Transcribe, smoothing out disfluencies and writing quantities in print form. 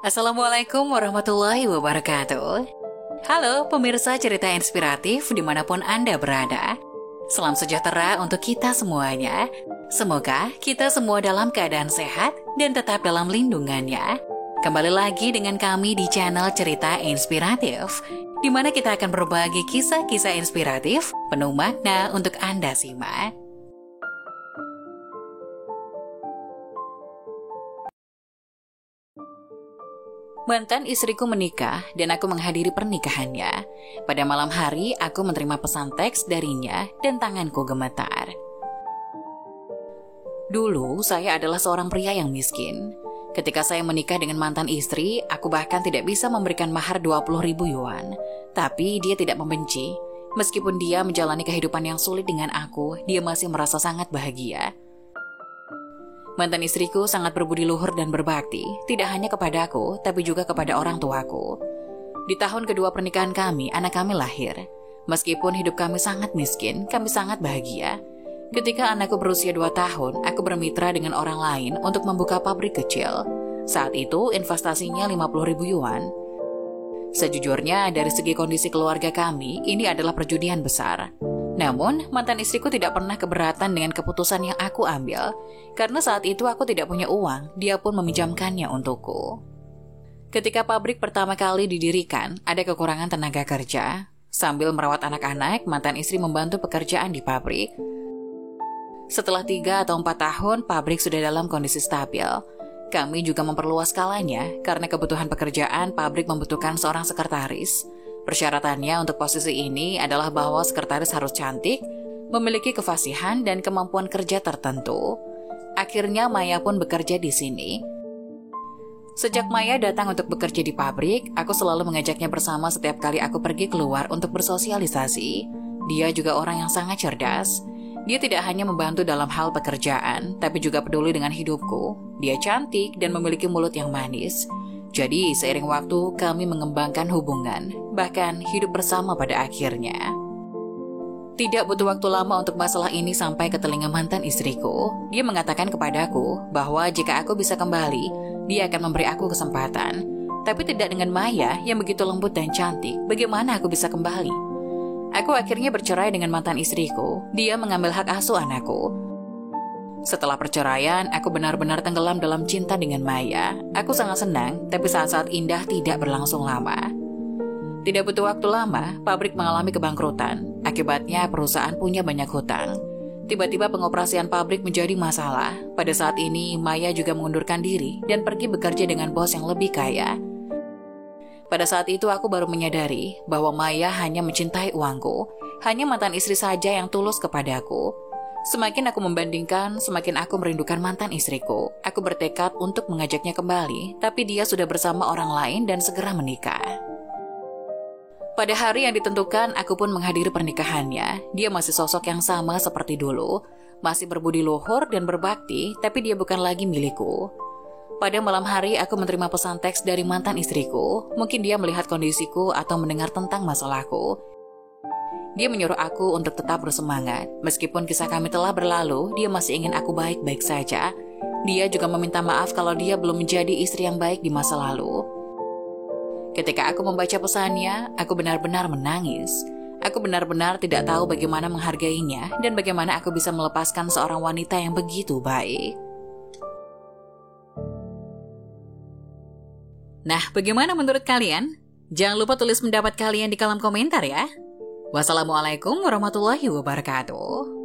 Assalamualaikum warahmatullahi wabarakatuh. Halo pemirsa cerita inspiratif dimanapun Anda berada. Salam sejahtera untuk kita semuanya. Semoga kita semua dalam keadaan sehat dan tetap dalam lindungannya. Kembali lagi dengan kami di channel Cerita Inspiratif, di mana kita akan berbagi kisah-kisah inspiratif penuh makna untuk Anda simak. Mantan istriku menikah dan aku menghadiri pernikahannya. Pada malam hari, aku menerima pesan teks darinya dan tanganku gemetar. Dulu, saya adalah seorang pria yang miskin. Ketika saya menikah dengan mantan istri, aku bahkan tidak bisa memberikan mahar 20.000 yuan. Tapi dia tidak membenci. Meskipun dia menjalani kehidupan yang sulit dengan aku, dia masih merasa sangat bahagia. Mantan istriku sangat berbudi luhur dan berbakti, tidak hanya kepadaku, tapi juga kepada orang tuaku. Di tahun kedua pernikahan kami, anak kami lahir. Meskipun hidup kami sangat miskin, kami sangat bahagia. Ketika anakku berusia 2 tahun, aku bermitra dengan orang lain untuk membuka pabrik kecil. Saat itu, investasinya 50.000 yuan. Sejujurnya, dari segi kondisi keluarga kami, ini adalah perjudian besar. Namun, mantan istriku tidak pernah keberatan dengan keputusan yang aku ambil, karena saat itu aku tidak punya uang, dia pun meminjamkannya untukku. Ketika pabrik pertama kali didirikan, ada kekurangan tenaga kerja. Sambil merawat anak-anak, mantan istri membantu pekerjaan di pabrik. Setelah 3 atau 4 tahun, pabrik sudah dalam kondisi stabil. Kami juga memperluas skalanya, karena kebutuhan pekerjaan, pabrik membutuhkan seorang sekretaris. Persyaratannya untuk posisi ini adalah bahwa sekretaris harus cantik, memiliki kefasihan dan kemampuan kerja tertentu. Akhirnya Maya pun bekerja di sini. Sejak Maya datang untuk bekerja di pabrik, aku selalu mengajaknya bersama setiap kali aku pergi keluar untuk bersosialisasi. Dia juga orang yang sangat cerdas. Dia tidak hanya membantu dalam hal pekerjaan, tapi juga peduli dengan hidupku. Dia cantik dan memiliki mulut yang manis. Jadi, seiring waktu kami mengembangkan hubungan, bahkan hidup bersama pada akhirnya. Tidak butuh waktu lama untuk masalah ini sampai ke telinga mantan istriku. Dia mengatakan kepadaku bahwa jika aku bisa kembali, dia akan memberi aku kesempatan. Tapi tidak dengan Maya yang begitu lembut dan cantik, bagaimana aku bisa kembali? Aku akhirnya bercerai dengan mantan istriku. Dia mengambil hak asuh anakku. Setelah perceraian, aku benar-benar tenggelam dalam cinta dengan Maya. Aku sangat senang, tapi saat-saat indah tidak berlangsung lama. Tidak butuh waktu lama, pabrik mengalami kebangkrutan. Akibatnya, perusahaan punya banyak hutang. Tiba-tiba pengoperasian pabrik menjadi masalah. Pada saat ini, Maya juga mengundurkan diri dan pergi bekerja dengan bos yang lebih kaya. Pada saat itu, aku baru menyadari bahwa Maya hanya mencintai uangku. Hanya mantan istri saja yang tulus kepadaku. Semakin aku membandingkan, semakin aku merindukan mantan istriku. Aku bertekad untuk mengajaknya kembali, tapi dia sudah bersama orang lain dan segera menikah. Pada hari yang ditentukan, aku pun menghadiri pernikahannya. Dia masih sosok yang sama seperti dulu, masih berbudi luhur dan berbakti, tapi dia bukan lagi milikku. Pada malam hari, aku menerima pesan teks dari mantan istriku. Mungkin dia melihat kondisiku atau mendengar tentang masalahku. Dia menyuruh aku untuk tetap bersemangat. Meskipun kisah kami telah berlalu, dia masih ingin aku baik-baik saja. Dia juga meminta maaf kalau dia belum menjadi istri yang baik di masa lalu. Ketika aku membaca pesannya, aku benar-benar menangis. Aku benar-benar tidak tahu bagaimana menghargainya dan bagaimana aku bisa melepaskan seorang wanita yang begitu baik. Nah, bagaimana menurut kalian? Jangan lupa tulis pendapat kalian di kolom komentar ya. Wassalamualaikum warahmatullahi wabarakatuh.